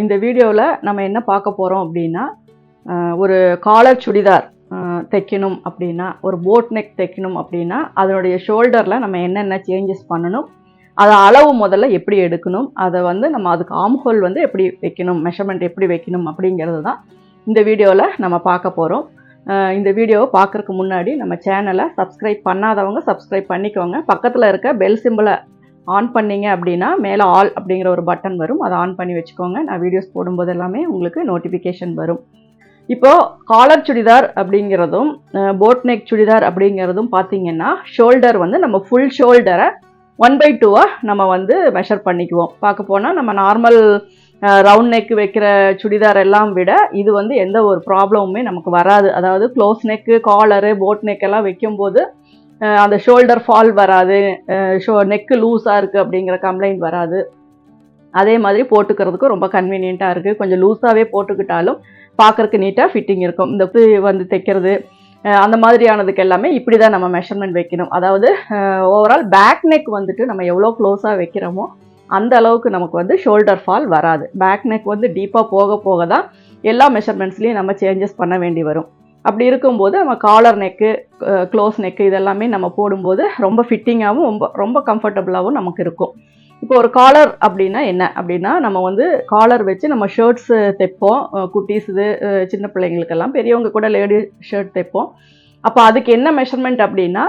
இந்த வீடியோவில் நம்ம என்ன பார்க்க போகிறோம் அப்படின்னா, ஒரு காலர் சுடிதார் தைக்கணும் அப்படின்னா, ஒரு போட் நெக் தைக்கணும் அப்படின்னா, அதனுடைய ஷோல்டரில் நம்ம என்னென்ன சேஞ்சஸ் பண்ணணும், அதை அளவு முதல்ல எப்படி எடுக்கணும், அதை வந்து நம்ம அதுக்கு ஆம்ஹோல் வந்து எப்படி வைக்கணும், மெஷர்மெண்ட் எப்படி வைக்கணும் அப்படிங்கிறது தான் இந்த வீடியோவில் நம்ம பார்க்க போகிறோம். இந்த வீடியோவை பார்க்குறதுக்கு முன்னாடி நம்ம சேனலை சப்ஸ்கிரைப் பண்ணாதவங்க சப்ஸ்கிரைப் பண்ணிக்கோங்க. பக்கத்தில் இருக்க பெல் சிம்பிளை ஆன் பண்ணிங்க அப்படின்னா மேலே ஆல் அப்படிங்கிற ஒரு பட்டன் வரும், அதை ஆன் பண்ணி வச்சுக்கோங்க. நான் வீடியோஸ் போடும்போது எல்லாமே உங்களுக்கு நோட்டிஃபிகேஷன் வரும். இப்போது காலர் சுடிதார் அப்படிங்கிறதும் போட் நெக் சுடிதார் அப்படிங்கிறதும் பார்த்திங்கன்னா, ஷோல்டர் வந்து நம்ம ஃபுல் ஷோல்டரை 1/2 நம்ம வந்து மெஷர் பண்ணிக்குவோம். பார்க்க போனால் நம்ம நார்மல் ரவுண்ட் நெக் வைக்கிற சுடிதார் எல்லாம் விட இது வந்து எந்த ஒரு ப்ராப்ளமுமே நமக்கு வராது. அதாவது close neck, collar, boat neck எல்லாம் வைக்கும்போது அந்த ஷோல்டர் ஃபால் வராது, நெக்கு லூஸாக இருக்குது அப்படிங்கிற கம்ப்ளைண்ட் வராது. அதே மாதிரி போட்டுக்கிறதுக்கு ரொம்ப கன்வீனியண்ட்டாக இருக்குது. கொஞ்சம் லூஸாகவே போட்டுக்கிட்டாலும் பார்க்குறக்கு நீட்டாக ஃபிட்டிங் இருக்கும். இந்த வந்து தைக்கிறது அந்த மாதிரியானதுக்கு எல்லாமே இப்படி தான் நம்ம மெஷர்மெண்ட் வைக்கணும். அதாவது ஓவரால் பேக் நெக் வந்துட்டு நம்ம எவ்வளோ க்ளோஸாக வைக்கிறோமோ அந்த அளவுக்கு நமக்கு வந்து ஷோல்டர் ஃபால் வராது. பேக் நெக் வந்து டீப்பாக போக போக தான் எல்லா மெஷர்மெண்ட்ஸ்லேயும் நம்ம சேஞ்சஸ் பண்ண வேண்டி வரும். அப்படி இருக்கும்போது நம்ம காலர் நெக்கு, க்ளோஸ் நெக்கு இதெல்லாமே நம்ம போடும்போது ரொம்ப ஃபிட்டிங்காகவும் ரொம்ப கம்ஃபர்டபுளாகவும் நமக்கு இருக்கும். இப்போ ஒரு காலர் அப்படின்னா என்ன அப்படின்னா, நம்ம வந்து காலர் வச்சு நம்ம ஷர்ட்ஸு தைப்போம். குட்டீஸ் இது சின்ன பிள்ளைங்களுக்கெல்லாம், பெரியவங்க கூட லேடி ஷர்ட் தைப்போம். அப்போ அதுக்கு என்ன மெஷர்மெண்ட் அப்படின்னா,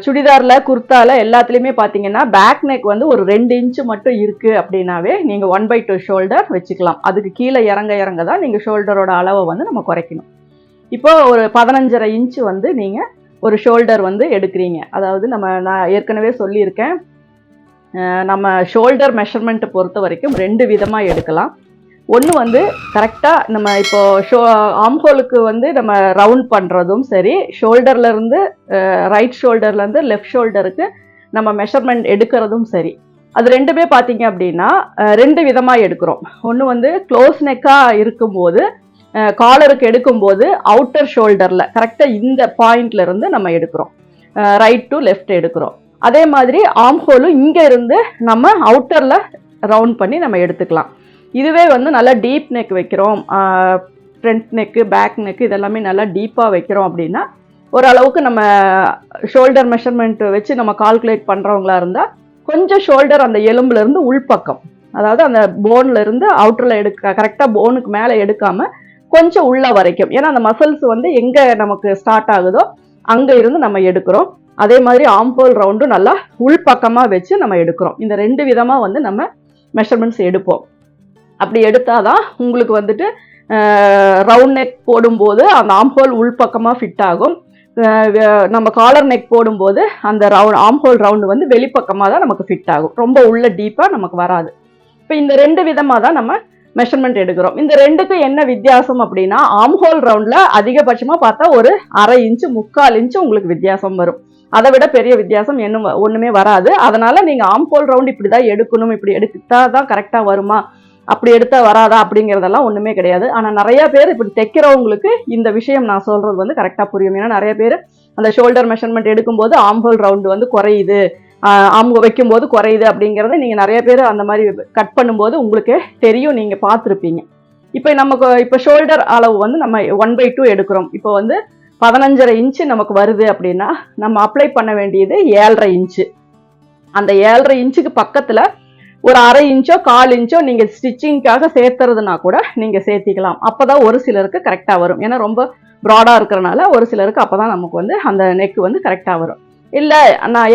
சுடிதாரில், குர்த்தாவில் எல்லாத்துலேயுமே பார்த்தீங்கன்னா பேக் நெக் வந்து ஒரு 2 இன்ச்சு மட்டும் இருக்குது அப்படின்னாவே நீங்கள் 1/2 ஷோல்டர் வச்சுக்கலாம். அதுக்கு கீழே இறங்க தான் நீங்கள் ஷோல்டரோட அளவை வந்து நம்ம குறைக்கணும். இப்போ ஒரு 15.5 இன்ச்சு வந்து நீங்கள் ஒரு ஷோல்டர் வந்து எடுக்கிறீங்க. அதாவது நான் ஏற்கனவே சொல்லியிருக்கேன், நம்ம ஷோல்டர் மெஷர்மெண்ட்டை பொறுத்த வரைக்கும் 2 விதமாக எடுக்கலாம். ஒன்று வந்து கரெக்டாக நம்ம இப்போது ஆம்ஹோலுக்கு வந்து நம்ம ரவுண்ட் பண்ணுறதும் சரி, ஷோல்டர்லேருந்து ரைட் ஷோல்டர்லேருந்து லெஃப்ட் ஷோல்டருக்கு நம்ம மெஷர்மெண்ட் எடுக்கிறதும் சரி, அது ரெண்டுமே பார்த்தீங்க அப்படின்னா 2 விதமாக எடுக்கிறோம். ஒன்று வந்து க்ளோஸ் நெக்காக இருக்கும்போது காலருக்கு எடுக்கும்போது அவுட்டர் ஷோல்டரில் கரெக்டாக இந்த பாயிண்ட்லேருந்து நம்ம எடுக்கிறோம், ரைட் டு லெஃப்ட் எடுக்கிறோம். அதே மாதிரி ஆம்ஹோலும் இங்கே இருந்து நம்ம அவுட்டரில் ரவுண்ட் பண்ணி நம்ம எடுத்துக்கலாம். இதுவே வந்து நல்லா டீப் நெக் வைக்கிறோம், ஃப்ரண்ட் நெக்கு, பேக் நெக்கு இதெல்லாமே நல்லா டீப்பாக வைக்கிறோம் அப்படின்னா, ஓரளவுக்கு நம்ம ஷோல்டர் மெஷர்மெண்ட் வச்சு நம்ம கால்குலேட் பண்ணுறவங்களா இருந்தால் கொஞ்சம் ஷோல்டர் அந்த எலும்புலேருந்து உள்பக்கம், அதாவது அந்த போன்லேருந்து அவுட்டரில் கரெக்டாக போனுக்கு மேலே எடுக்காமல் கொஞ்சம் உள்ள வரைக்கும், ஏன்னா அந்த மசில்ஸ் வந்து எங்கே நமக்கு ஸ்டார்ட் ஆகுதோ அங்கே இருந்து நம்ம எடுக்கிறோம். அதே மாதிரி ஆம்ஹோல் ரவுண்டும் நல்லா உள்பக்கமாக வச்சு நம்ம எடுக்கிறோம். இந்த 2 விதமாக வந்து நம்ம மெஷர்மெண்ட்ஸ் எடுப்போம். அப்படி எடுத்தால் தான் உங்களுக்கு வந்துட்டு ரவுண்ட் நெக் போடும்போது அந்த ஆம்ஹோல் உள்பக்கமாக ஃபிட் ஆகும். நம்ம காலர் நெக் போடும்போது அந்த ஆம்ஹோல் ரவுண்டு வந்து வெளிப்பக்கமாக தான் நமக்கு ஃபிட் ஆகும், ரொம்ப உள்ள டீப்பாக நமக்கு வராது. இப்போ இந்த 2 விதமாக தான் நம்ம மெஷர்மெண்ட் எடுக்கிறோம். இந்த 2க்கும் என்ன வித்தியாசம் அப்படின்னா, ஆம்ஹோல் ரவுண்டில் அதிகபட்சமாக பார்த்தா ஒரு 1/2 இன்ச்சு 3/4 இன்ச்சு உங்களுக்கு வித்தியாசம் வரும். அதை விட பெரிய வித்தியாசம் ஒன்றுமே வராது. அதனால் நீங்கள் ஆம்ஹோல் ரவுண்ட் இப்படி தான் எடுக்கணும், இப்படி எடுத்தால் தான் கரெக்டாக வருமா, அப்படி எடுத்தால் வராதா அப்படிங்கிறதெல்லாம் ஒன்றுமே கிடையாது. ஆனால் நிறையா பேர் இப்படி தைக்கிறவங்களுக்கு இந்த விஷயம் நான் சொல்கிறது வந்து கரெக்டாக புரியும். ஏன்னா நிறைய பேர் அந்த ஷோல்டர் மெஷர்மெண்ட் எடுக்கும்போது ஆம்ஹோல் ரவுண்டு வந்து குறையுது, ஆம்ஹோல் வைக்கும்போது குறையுது அப்படிங்கிறத நீங்கள் நிறைய பேர் அந்த மாதிரி கட் பண்ணும்போது உங்களுக்கு தெரியும், நீங்கள் பார்த்துருப்பீங்க. இப்போ ஷோல்டர் அளவு வந்து நம்ம 1/2 எடுக்கிறோம். இப்போ வந்து 15.5 இன்ச்சு நமக்கு வருது அப்படின்னா நம்ம அப்ளை பண்ண வேண்டியது 7.5 இன்ச்சு. அந்த 7.5 இன்ச்சுக்கு பக்கத்தில் ஒரு 1/2 இன்ச்சோ 1/4 இன்ச்சோ நீங்கள் ஸ்டிச்சிங்காக சேர்த்துறதுனா கூட நீங்கள் சேர்த்திக்கலாம். அப்போ தான் ஒரு சிலருக்கு கரெக்டாக வரும். ஏன்னா ரொம்ப ப்ராடாக இருக்கிறனால ஒரு சிலருக்கு அப்போ தான் நமக்கு வந்து அந்த நெக்கு வந்து கரெக்டாக வரும். இல்லை நான்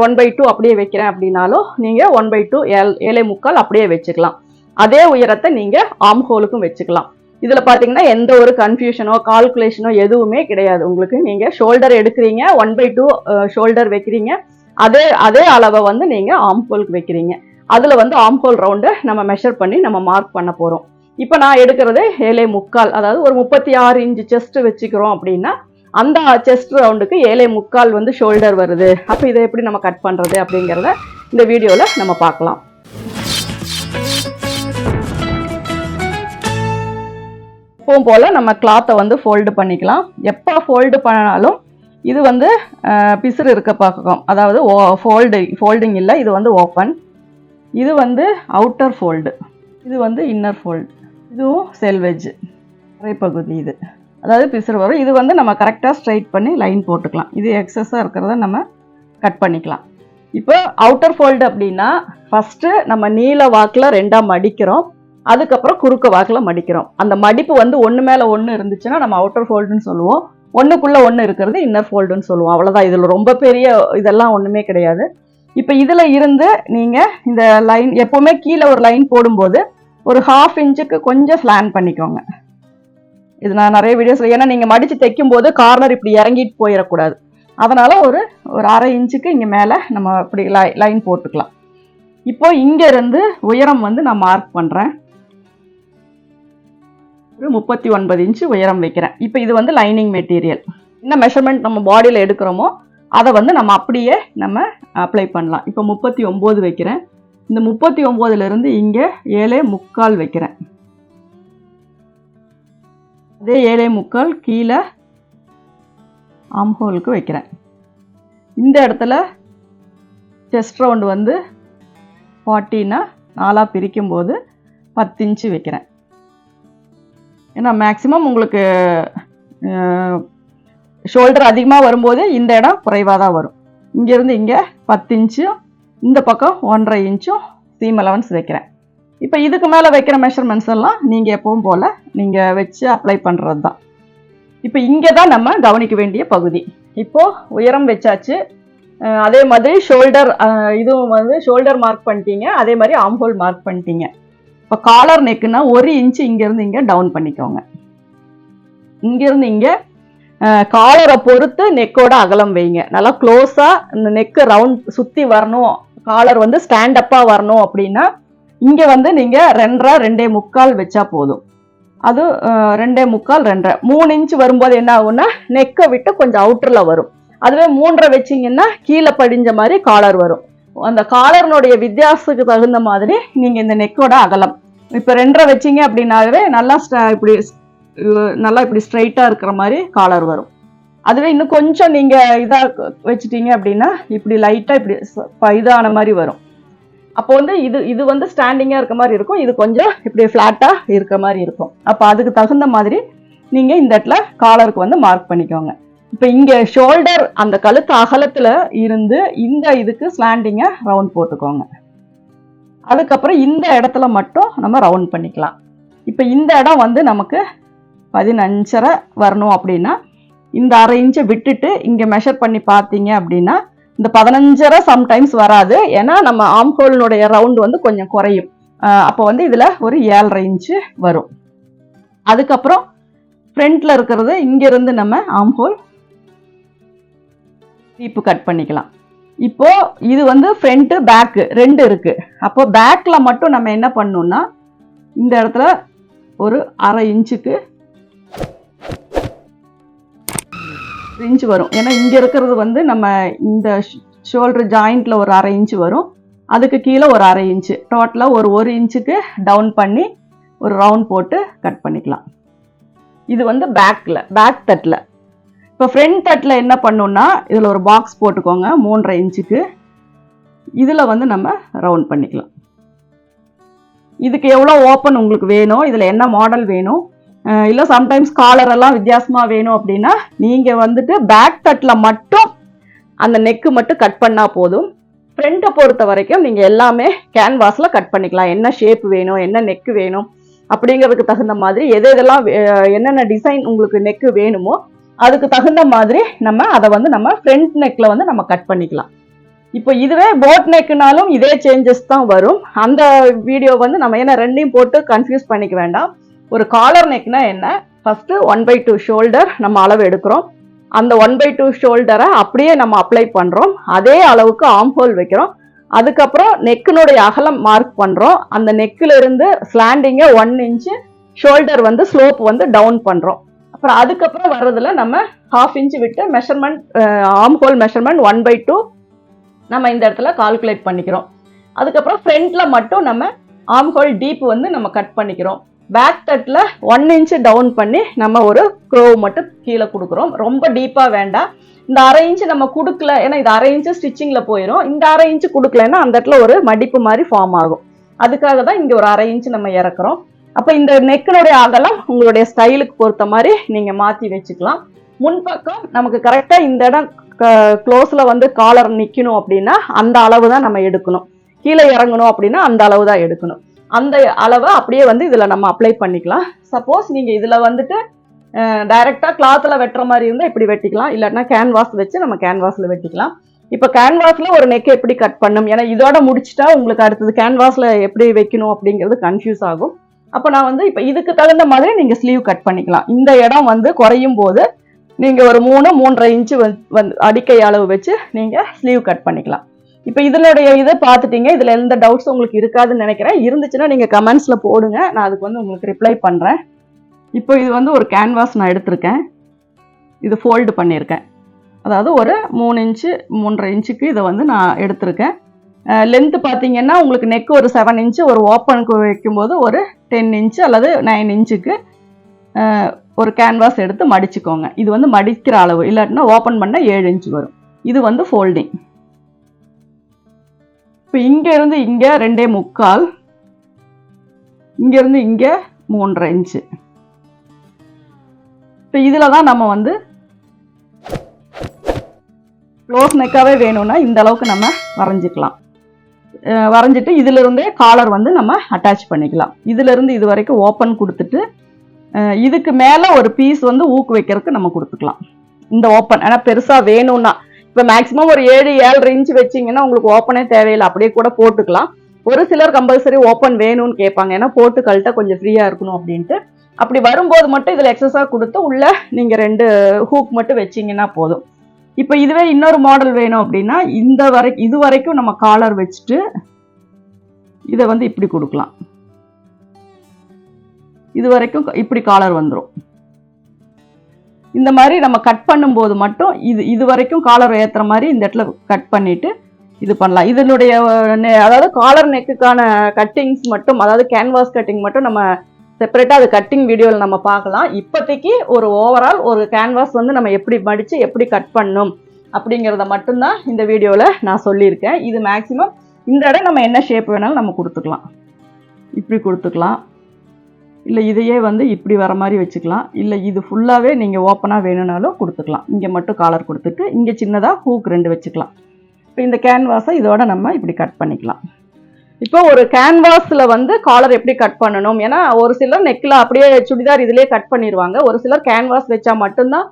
1/2 அப்படியே வைக்கிறேன் அப்படின்னாலும் நீங்கள் 1/2 7.75 அப்படியே வச்சுக்கலாம். அதே உயரத்தை நீங்கள் ஆம்ஹோலுக்கும் வச்சுக்கலாம். இதில் பார்த்தீங்கன்னா எந்த ஒரு கன்ஃபியூஷனோ கால்குலேஷனோ எதுவுமே கிடையாது. உங்களுக்கு நீங்கள் ஷோல்டர் எடுக்கிறீங்க, 1/2 ஷோல்டர் வைக்கிறீங்க, அதே அளவை வந்து நீங்கள் ஆம்ஹோலுக்கு வைக்கிறீங்க. அதில் வந்து ஆம்ஹோல் ரவுண்டை நம்ம மெஷர் பண்ணி நம்ம மார்க் பண்ண போகிறோம். இப்போ நான் எடுக்கிறது 7.75, அதாவது ஒரு 36 இன்ச்சு செஸ்ட் வச்சுக்கிறோம் அப்படின்னா அந்த செஸ்ட் ரவுண்டுக்கு 7.75 வந்து ஷோல்டர் வருது. அப்போ இதை எப்படி நம்ம கட் பண்ணுறது அப்படிங்கிறத இந்த வீடியோவில் நம்ம பார்க்கலாம். எப்பவும் போல் நம்ம கிளாத்தை வந்து ஃபோல்டு பண்ணிக்கலாம். எப்போ ஃபோல்டு பண்ணாலும் இது வந்து பிசுறு இருக்க பார்க்கும், அதாவது ஃபோல்டிங் இல்லை, இது வந்து ஓப்பன், இது வந்து அவுட்டர் ஃபோல்டு. இது வந்து இன்னர் ஃபோல்டு, இதுவும் செல்வெஜ் அரைப்பகுதி. இது அதாவது பிசுறு வரும். இது வந்து நம்ம கரெக்டாக ஸ்ட்ரைட் பண்ணி லைன் போட்டுக்கலாம். இது எக்ஸஸாக இருக்கிறத நம்ம கட் பண்ணிக்கலாம். இப்போ அவுட்டர் ஃபோல்டு அப்படின்னா ஃபஸ்ட்டு நம்ம நீல வாக்கில் 2ஆக மடிக்கிறோம், அதுக்கப்புறம் குறுக்க வாக்கில் மடிக்கிறோம். அந்த மடிப்பு வந்து ஒன்று மேலே ஒன்று இருந்துச்சுன்னா நம்ம அவுட்டர் ஃபோல்டுன்னு சொல்லுவோம், ஒன்றுக்குள்ளே ஒன்று இருக்கிறது இன்னர் ஃபோல்டுன்னு சொல்லுவோம். அவ்வளோதான். இதில் ரொம்ப பெரிய இதெல்லாம் ஒன்றுமே கிடையாது. இப்போ இதில் இருந்து நீங்கள் இந்த லைன் எப்போவுமே கீழே ஒரு லைன் போடும்போது ஒரு 1/2 இன்ச்சுக்கு கொஞ்சம் ஸ்லான் பண்ணிக்கோங்க. இது நான் நிறைய வீடியோஸில், ஏன்னா நீங்கள் மடித்து தைக்கும் போது கார்னர் இப்படி இறங்கிட்டு போயிடக்கூடாது, அதனால் ஒரு 1/2 இன்ச்சுக்கு இங்கே மேலே நம்ம இப்படி லைன் போட்டுக்கலாம். இப்போ இங்கேருந்து உயரம் வந்து நான் மார்க் பண்ணுறேன். ஒரு 39 இன்ச்சு உயரம் வைக்கிறேன். இப்போ இது வந்து லைனிங் மெட்டீரியல். என்ன மெஷர்மெண்ட் நம்ம பாடியில் எடுக்கிறோமோ அதை வந்து நம்ம அப்படியே நம்ம அப்ளை பண்ணலாம். இப்போ 39 வைக்கிறேன். இந்த 39லேருந்து இங்கே 7.25 வைக்கிறேன். அதே 7.25 கீழே ஆம்ஹோலுக்கு வைக்கிறேன். இந்த இடத்துல செஸ்ட் ரவுண்டு வந்து 40னா 4ஆக பிரிக்கும் போது 10 இன்ச்சு வைக்கிறேன். ஏன்னா மேக்ஸிமம் உங்களுக்கு ஷோல்டர் அதிகமாக வரும்போது இந்த இடம் குறைவாக தான் வரும். இங்கேருந்து இங்கே 10 இன்ச்சும் இந்த பக்கம் 1.5 இன்ச்சும் சீம் அலவன்ஸ் வைக்கிறேன். இப்போ இதுக்கு மேலே வைக்கிற மெஷர்மெண்ட்ஸ் எல்லாம் நீங்கள் எப்பவும் போல் நீங்கள் வச்சு அப்ளை பண்ணுறது தான். இப்போ இங்கே தான் நம்ம கவனிக்க வேண்டிய பகுதி. இப்போது உயரம் வச்சாச்சு, அதே மாதிரி ஷோல்டர், இதுவும் வந்து ஷோல்டர் மார்க் பண்ணிட்டீங்க, அதே மாதிரி ஆம்ஹோல் மார்க் பண்ணிட்டீங்க. இப்போ காலர் நெக்குன்னா 1 இன்ச்சு இங்கேருந்து இங்கே டவுன் பண்ணிக்கோங்க. இங்கேருந்து இங்கே காலரை பொறுத்து நெக்கோட அகலம் வைங்க. நல்லா க்ளோஸாக இந்த நெக்கு ரவுண்ட் சுற்றி வரணும், காலர் வந்து ஸ்டாண்டப்பாக வரணும் அப்படின்னா இங்கே வந்து நீங்கள் 2.25 வச்சா போதும். அது 2.25 3 இன்ச்சு வரும்போது என்ன ஆகும்னா நெக்கை விட்டு கொஞ்சம் அவுட்டரில் வரும். அதுவே 3.5 வச்சிங்கன்னா கீழே படிஞ்ச மாதிரி காலர் வரும். அந்த காலர்னுடைய வித்தியாசத்துக்கு தகுந்த மாதிரி நீங்கள் இந்த நெக்கோட அகலம் இப்போ 2.5 வச்சிங்க அப்படின்னாவே நல்லா இப்படி ஸ்ட்ரைட்டாக இருக்கிற மாதிரி காலர் வரும். அதுவே இன்னும் கொஞ்சம் நீங்கள் இதாக வச்சுட்டீங்க அப்படின்னா இப்படி லைட்டாக இப்படி இதான மாதிரி வரும். அப்போ வந்து இது வந்து ஸ்டாண்டிங்காக இருக்க மாதிரி இருக்கும், இது கொஞ்சம் இப்படி ஃப்ளாட்டாக இருக்க மாதிரி இருக்கும். அப்போ அதுக்கு தகுந்த மாதிரி நீங்கள் இந்த இடத்துல காலருக்கு வந்து மார்க் பண்ணிக்கோங்க. இப்போ இங்கே ஷோல்டர் அந்த கழுத்து அகலத்தில் இருந்து இந்த இதுக்கு ஸ்லாண்டிங்கை ரவுண்ட் போட்டுக்கோங்க. அதுக்கப்புறம் இந்த இடத்துல மட்டும் நம்ம ரவுண்ட் பண்ணிக்கலாம். இப்போ இந்த இடம் வந்து நமக்கு 15.5 வரணும் அப்படின்னா இந்த 1/2 இன்ச்சை விட்டுட்டு இங்கே மெஷர் பண்ணி பார்த்தீங்க அப்படின்னா இந்த 15.5 சம்டைம்ஸ் வராது, ஏன்னா நம்ம ஆம்ஹோலினுடைய ரவுண்டு வந்து கொஞ்சம் குறையும். அப்போ வந்து இதில் ஒரு 7.5 இன்ச்சு வரும். அதுக்கப்புறம் ஃப்ரண்ட்டில் இருக்கிறது இங்கேருந்து நம்ம ஆம்ஹோல் டீப்பு கட் பண்ணிக்கலாம். இப்போ இது வந்து ஃப்ரண்ட்டு பேக்கு 2 இருக்கு. அப்போ பேக்கில் மட்டும் நம்ம என்ன பண்ணணும்னா இந்த இடத்துல ஒரு 1/2 இன்ச்சுக்கு இன்ச்சு வரும். ஏன்னா இங்கே இருக்கிறது வந்து நம்ம இந்த ஷோல்டர் ஜாயிண்ட்ல ஒரு 1/2 இன்ச்சு வரும், அதுக்கு கீழே ஒரு 1/2 இன்ச்சு, டோட்டலாக ஒரு 1 இன்ச்சுக்கு டவுன் பண்ணி ஒரு ரவுண்ட் போட்டு கட் பண்ணிக்கலாம். இது வந்து பேக் தட்டில். இப்போ ஃப்ரண்ட் தட்டில் என்ன பண்ணணும்னா இதில் ஒரு பாக்ஸ் போட்டுக்கோங்க 3.5 இன்ச்சுக்கு. இதில் வந்து நம்ம ரவுண்ட் பண்ணிக்கலாம். இதுக்கு எவ்வளோ ஓப்பன் உங்களுக்கு வேணும், இதில் என்ன மாடல் வேணும், இல்லை சம்டைம்ஸ் காலர் எல்லாம் வித்தியாசமாக வேணும் அப்படின்னா நீங்கள் வந்துட்டு பேக் தட்டில் மட்டும் அந்த நெக்கு மட்டும் கட் பண்ணால் போதும். ஃப்ரண்ட்டை பொறுத்த வரைக்கும் நீங்கள் எல்லாமே கேன்வாஸில் கட் பண்ணிக்கலாம். என்ன ஷேப் வேணும், என்ன நெக்கு வேணும் அப்படிங்கிறதுக்கு தகுந்த மாதிரி எதெல்லாம் என்னென்ன டிசைன் உங்களுக்கு நெக்கு வேணுமோ அதுக்கு தகுந்த மாதிரி அதை வந்து நம்ம ஃப்ரண்ட் நெக்கில் வந்து நம்ம கட் பண்ணிக்கலாம். இப்போ இதுவே போட் நெக்குனாலும் இதே சேஞ்சஸ் தான் வரும். அந்த வீடியோ வந்து நம்ம ஏன்னா ரெண்டையும் போட்டு கன்ஃபியூஸ் பண்ணிக்க வேண்டாம். ஒரு காலர் நெக்னா என்ன, ஃபஸ்ட்டு 1/2 ஷோல்டர் நம்ம அளவு எடுக்கிறோம், அந்த 1/2 ஷோல்டரை அப்படியே நம்ம அப்ளை பண்ணுறோம், அதே அளவுக்கு ஆம்ஹோல் வைக்கிறோம், அதுக்கப்புறம் நெக்கினுடைய அகலம் மார்க் பண்ணுறோம், அந்த நெக்கிலிருந்து ஸ்லாண்டிங்கை 1 இன்ச்சு ஷோல்டர் வந்து ஸ்லோப் வந்து டவுன் பண்ணுறோம். அப்புறம் அதுக்கப்புறம் வர்றதுல நம்ம 1/2 இன்ச்சு விட்டு மெஷர்மெண்ட் ஆம்ஹோல் மெஷர்மெண்ட் 1/2 நம்ம இந்த இடத்துல கால்குலேட் பண்ணிக்கிறோம். அதுக்கப்புறம் ஃப்ரண்ட்டில் மட்டும் நம்ம ஆம்ஹோல் டீப் வந்து நம்ம கட் பண்ணிக்கிறோம். பேக் தட்டில் 1 இன்ச்சு டவுன் பண்ணி நம்ம ஒரு க்ரோவ் மட்டும் கீழே கொடுக்குறோம். ரொம்ப டீப்பாக வேண்டாம். இந்த 1/2 இன்ச்சு நம்ம கொடுக்கல, ஏன்னா இது 1/2 இன்ச்சு ஸ்டிச்சிங்கில் போயிடும். இந்த 1/2 இன்ச்சு கொடுக்கலன்னா அந்த இடத்துல ஒரு மடிப்பு மாதிரி ஃபார்ம் ஆகும். அதுக்காக தான் இங்கே ஒரு 1/2 இன்ச் நம்ம இறக்குறோம். அப்போ இந்த நெக்கினுடைய அகலம் உங்களுடைய ஸ்டைலுக்கு பொறுத்த மாதிரி நீங்கள் மாற்றி வச்சுக்கலாம். முன்பக்கம் நமக்கு கரெக்டாக இந்த இடம் க்ளோஸில் வந்து காலர் நிற்கணும் அப்படின்னா அந்த அளவு தான் நம்ம எடுக்கணும். கீழே இறங்கணும் அப்படின்னா அந்த அளவு தான் எடுக்கணும். அந்த அளவை அப்படியே வந்து இதில் நம்ம அப்ளை பண்ணிக்கலாம். சப்போஸ் நீங்கள் இதில் வந்துட்டு டைரெக்டாக கிளாத்தில் வெட்டுற மாதிரி இருந்தால் இப்படி வெட்டிக்கலாம், இல்லைன்னா கேன்வாஸ் வச்சு நம்ம கேன்வாஸில் வெட்டிக்கலாம். இப்போ கேன்வாஸில் ஒரு நெக்கை எப்படி கட் பண்ணும், ஏன்னா இதோட முடிச்சுட்டா உங்களுக்கு அடுத்தது கேன்வாஸில் எப்படி வைக்கணும் அப்படிங்கிறது கன்ஃபியூஸ் ஆகும். அப்போ நான் வந்து இப்போ இதுக்கு தகுந்த மாதிரி நீங்கள் ஸ்லீவ் கட் பண்ணிக்கலாம். இந்த இடம் வந்து குறையும் போது நீங்கள் ஒரு 3-3.5 இன்ச்சு வந்து அடிக்கை அளவு வச்சு நீங்கள் ஸ்லீவ் கட் பண்ணிக்கலாம். இப்போ இதனுடைய இதை பார்த்துட்டீங்க. இதில் எந்த டவுட்ஸ் உங்களுக்கு இருக்காதுன்னு நினைக்கிறேன். இருந்துச்சுன்னா நீங்கள் கமெண்ட்ஸில் போடுங்க, நான் அதுக்கு வந்து உங்களுக்கு ரிப்ளை பண்ணுறேன். இப்போ இது வந்து ஒரு கேன்வாஸ் நான் எடுத்திருக்கேன். இது ஃபோல்டு பண்ணியிருக்கேன். அதாவது ஒரு 3 இன்ச்சு 3.5 இன்ச்சுக்கு இதை வந்து நான் எடுத்திருக்கேன். லென்த்து பார்த்தீங்கன்னா உங்களுக்கு நெக் ஒரு 7 இன்ச்சு, ஒரு ஓப்பனுக்கு வைக்கும்போது ஒரு 10 இன்ச்சு அல்லது 9 இன்ச்சுக்கு ஒரு கேன்வாஸ் எடுத்து மடிச்சுக்கோங்க. இது வந்து மடிக்கிற அளவு, இல்லாட்டினா ஓப்பன் பண்ண 7 இன்ச்சு வரும். இது வந்து ஃபோல்டிங். இப்போ இங்கேருந்து இங்கே 2.25, இங்கேருந்து இங்கே 3.5 இன்ச்சு. இப்போ இதில் தான் நம்ம வந்து க்ளோஸ் நெக்காகவே வேணும்னா இந்த அளவுக்கு நம்ம வரைஞ்சிக்கலாம். வரைஞ்சிட்டு இதிலிருந்தே காலர் வந்து நம்ம அட்டாச் பண்ணிக்கலாம். இதிலிருந்து இது வரைக்கும் ஓப்பன் கொடுத்துட்டு இதுக்கு மேலே ஒரு பீஸ் வந்து ஊக்கு வைக்கிறதுக்கு நம்ம கொடுத்துக்கலாம். இந்த ஓப்பன் ஏன்னா பெருசாக வேணும்னா இப்போ மேக்ஸிமம் ஒரு 7-7.5 இன்ச்சு வச்சிங்கன்னா உங்களுக்கு ஓப்பனே தேவையில்லை, அப்படியே கூட போட்டுக்கலாம். ஒரு சிலர் கம்பல்சரி ஓப்பன் வேணும்னு கேட்பாங்க, ஏன்னா போட்டு கழட்ட கொஞ்சம் ஃப்ரீயாக இருக்கணும் அப்படின்ட்டு. அப்படி வரும்போது மட்டும் இதில் எக்ஸஸாக கொடுத்து உள்ளே நீங்கள் 2 ஹூக் மட்டும் வச்சிங்கன்னா போதும். இப்போ இதுவே இன்னொரு மாடல் வேணும் அப்படின்னா இது வரைக்கும் நம்ம காலர் வச்சுட்டு இதை வந்து இப்படி கொடுக்கலாம். இது வரைக்கும் இப்படி காலர் வந்துடும். இந்த மாதிரி நம்ம கட் பண்ணும்போது மட்டும் இது வரைக்கும் காலர் ஏற்றுற மாதிரி இந்த இடத்துல கட் பண்ணிட்டு இது பண்ணலாம். இதனுடைய அதாவது காலர் நெக்குக்கான கட்டிங்ஸ் மட்டும், அதாவது கேன்வாஸ் கட்டிங் மட்டும் நம்ம செப்பரேட்டாக அது கட்டிங் வீடியோவில் நம்ம பார்க்கலாம். இப்போதைக்கு ஒரு ஓவரால் ஒரு கேன்வாஸ் வந்து நம்ம எப்படி மடித்து எப்படி கட் பண்ணணும் அப்படிங்கிறத மட்டும்தான் இந்த வீடியோவில் நான் சொல்லியிருக்கேன். இது மேக்ஸிமம் இந்த இடம் நம்ம என்ன ஷேப் வேணாலும் நம்ம கொடுத்துக்கலாம். இப்படி கொடுத்துக்கலாம், இல்லை இதையே வந்து இப்படி வர மாதிரி வச்சுக்கலாம், இல்லை இது ஃபுல்லாகவே நீங்கள் ஓப்பனாக வேணும்னாலும் கொடுத்துக்கலாம். இங்கே மட்டும் காலர் கொடுத்துட்டு இங்கே சின்னதாக ஹூக் 2 வச்சுக்கலாம். இப்போ இந்த கேன்வாஸை இதோட நம்ம இப்படி கட் பண்ணிக்கலாம். இப்போ ஒரு கேன்வாஸில் வந்து காலர் எப்படி கட் பண்ணணும், ஏன்னா ஒரு சிலர் நெக்கில் அப்படியே சுடிதார் இதிலே கட் பண்ணிடுவாங்க. ஒரு சிலர் கேன்வாஸ் வச்சா மட்டும்தான்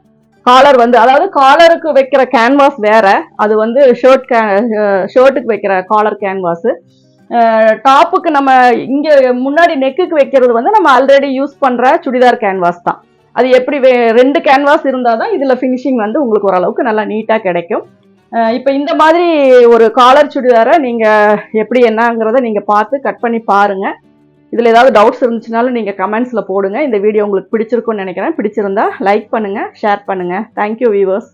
காலர் வந்து, அதாவது காலருக்கு வைக்கிற கேன்வாஸ் வேற, அது வந்து ஷர்ட்டுக்கு வைக்கிற காலர் கேன்வாஸு. டாப்புக்கு நம்ம இங்கே முன்னாடி நெக்குக்கு வைக்கிறது வந்து நம்ம ஆல்ரெடி யூஸ் பண்ணுற சுடிதார் கேன்வாஸ் தான். அது எப்படி 2 கேன்வாஸ் இருந்தால் தான் இதில் ஃபினிஷிங் வந்து உங்களுக்கு ஓரளவுக்கு நல்லா நீட்டாக கிடைக்கும். இப்போ இந்த மாதிரி ஒரு காலர் சுடிதாரை நீங்கள் எப்படி என்னங்கிறத நீங்கள் பார்த்து கட் பண்ணி பாருங்கள். இதில் ஏதாவது டவுட்ஸ் இருந்துச்சுனாலும் நீங்கள் கமெண்ட்ஸில் போடுங்க. இந்த வீடியோ உங்களுக்கு பிடிச்சிருக்குன்னு நினைக்கிறேன். பிடிச்சிருந்தா லைக் பண்ணுங்கள், ஷேர் பண்ணுங்கள். Thank you viewers.